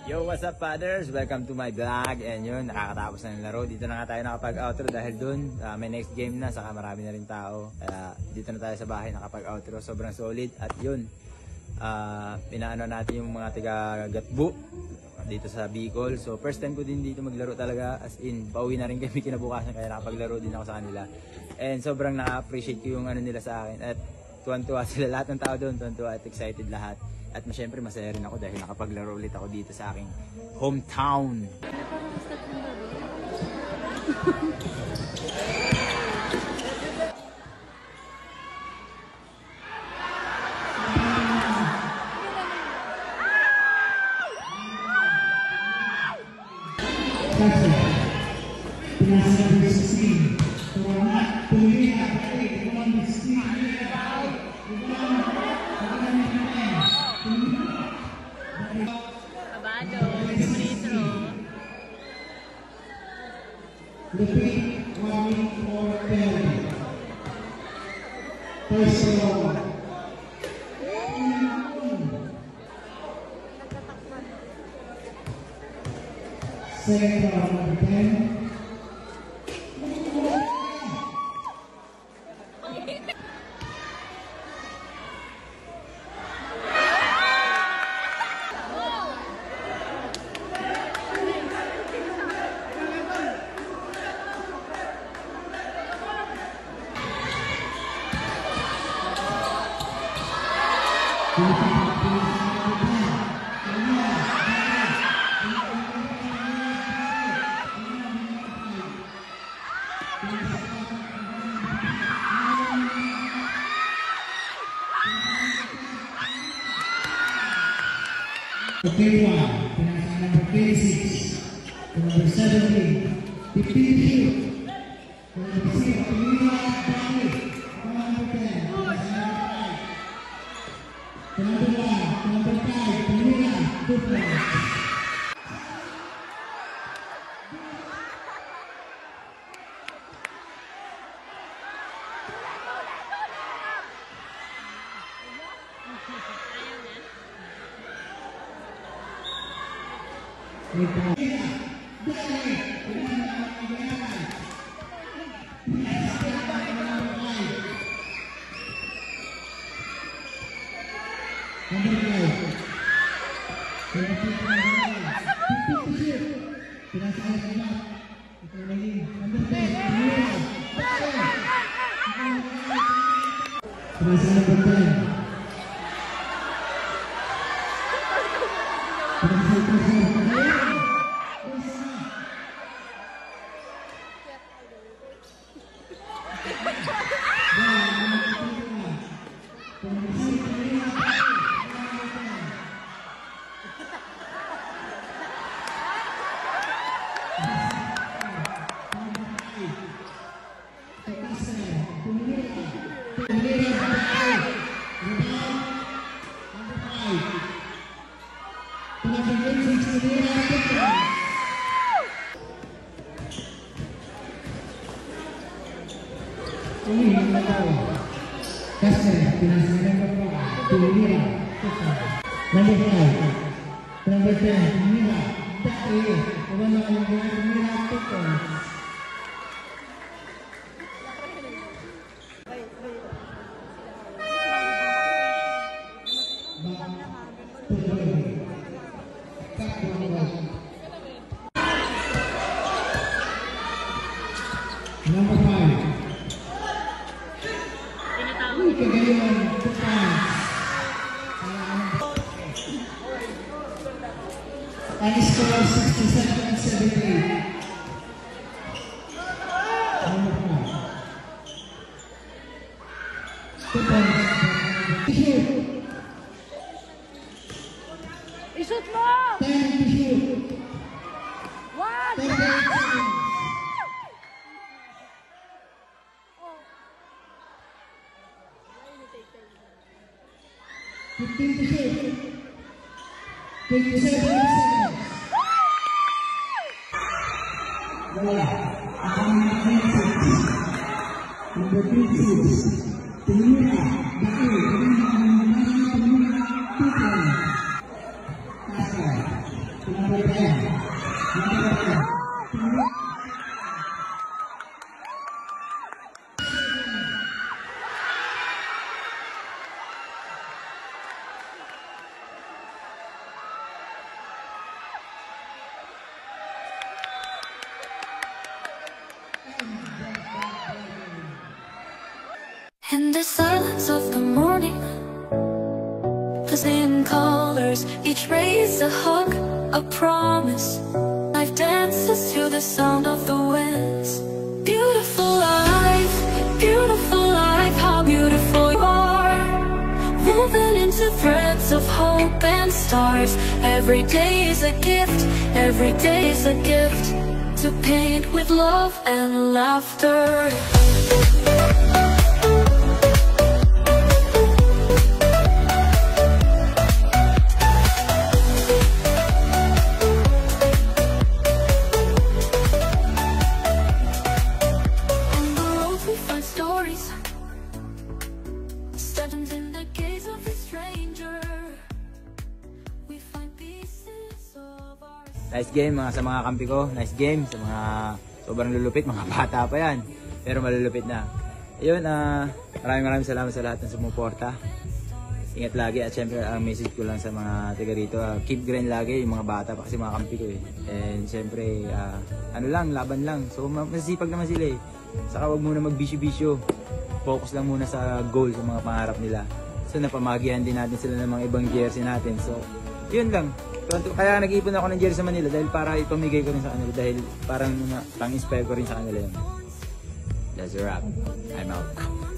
Yo, what's up, fathers? Welcome to my vlog. And yun, nakakatapos na yung laro. Dito na nga tayo nakapag-outro dahil dun may next game na, saka marami na rin tao. Kaya dito na tayo sa bahay nakapag-outro. Sobrang solid. At yun, pinaano natin yung mga tiga-gatbu dito sa Bicol. So first time ko din dito maglaro talaga, as in pauwi na rin kami kinabukasan, kaya nakapaglaro din ako sa kanila. And sobrang na-appreciate ko yung ano nila sa akin. At tuwan-tuwa sila, lahat ng tao doon, tuwan-tuwa at excited lahat. At syempre masaya rin ako dahil nakapaglaro ulit ako dito sa aking hometown. Repeat 1 for 10. First row. Second row, 10. Okay, one. Number 26. Number 17. 15 shoot. Number 6. Number 10. Number 1. Number 5. Two points. Number 5, number 10, Mira, Daki, Mira, Number 5. Kagayon, 2 points. And score 67-78. Number 5. 2 points. Shoot. I-shoot mo! 10 to shoot. 1! 10 seconds. To shoot. 27 seconds. Wala. Number 26. Tumira. Daki. In the silence of the morning, the same colors, each rays a hug, a promise. Life dances to the sound of the winds. Beautiful life, how beautiful you are. Woven into threads of hope and stars. Every day is a gift, every day is a gift. To paint with love and laughter. Nice game sa mga kampi ko. Nice game sa mga sobrang lulupit, mga bata pa yan. Pero malulupit na. Ayun, maraming salamat sa lahat ng sumuporta. Ingat lagi at syempre ang message ko lang sa mga taga rito, keep grind lagi yung mga bata pa kasi mga kampi ko eh. And syempre, laban lang. So masisipag naman sila eh. Saka wag muna magbisyo-bisyo. Focus lang muna sa goal, sa mga pangarap nila. So napamagihan din natin sila ng mga ibang jersey natin. So yun lang. Kaya nag-ipon ako ng jersey sa Manila dahil para ipamigay ko rin sa kanila dahil parang pang-inspire ko rin sa kanila yun. That's a wrap. I'm out.